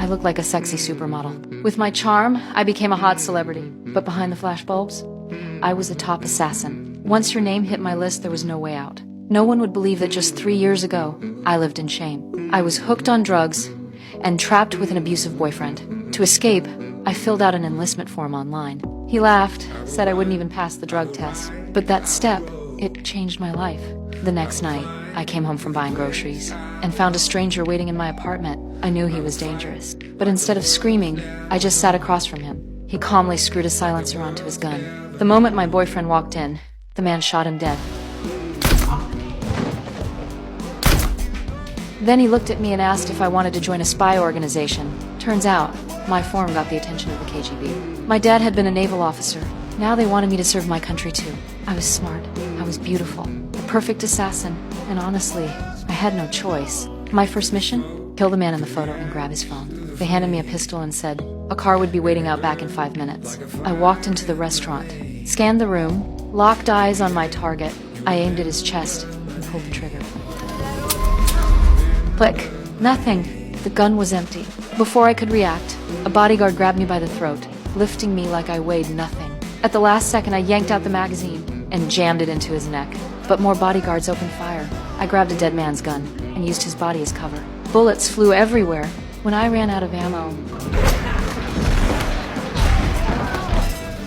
looked like a sexy supermodel. With my charm, I became a hot celebrity. But behind the flashbulbs, I was a top assassin. Once your name hit my list, there was no way out. No one would believe that just 3 years ago, I lived in shame. I was hooked on drugs and trapped with an abusive boyfriend. To escape, I filled out an enlistment form online. He laughed, said I wouldn't even pass the drug test. But that step, it changed my life. The next night, I came home from buying groceries and found a stranger waiting in my apartment. I knew he was dangerous. But instead of screaming, I just sat across from him. He calmly screwed a silencer onto his gun. The moment my boyfriend walked in, the man shot him dead. Then he looked at me and asked if I wanted to join a spy organization. Turns out, my form got the attention of the KGB. My dad had been a naval officer. Now they wanted me to serve my country too. I was smart. I was beautiful. The perfect assassin. And honestly, I had no choice. My first mission? Kill the man in the photo and grab his phone. They handed me a pistol and said a car would be waiting out back in 5 minutes. I walked into the restaurant, scanned the room, locked eyes on my target. I aimed at his chest and pulled the trigger. Click. Nothing. The gun was empty. Before I could react, a bodyguard grabbed me by the throat, lifting me like I weighed nothing. At the last second, I yanked out the magazine and jammed it into his neck. But more bodyguards opened fire. I grabbed a dead man's gun and used his body as cover. Bullets flew everywhere. When I ran out of ammo,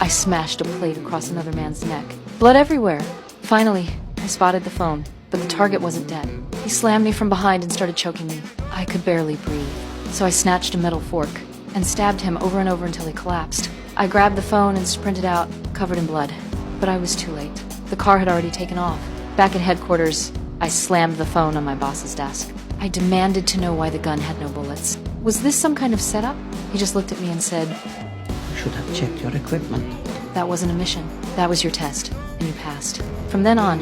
I smashed a plate across another man's neck. Blood everywhere. Finally, I spotted the phone, but the target wasn't dead. He slammed me from behind and started choking me. I could barely breathe, so I snatched a metal fork and stabbed him over and over until he collapsed. I grabbed the phone and sprinted out, covered in blood. But I was too late. The car had already taken off. Back at headquarters, I slammed the phone on my boss's desk. I demanded to know why the gun had no bullets. Was this some kind of setup? He just looked at me and said, "You should have checked your equipment." "That wasn't a mission. That was your test, and you passed." From then on,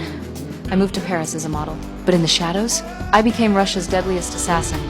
I moved to Paris as a model. But in the shadows, I became Russia's deadliest assassin.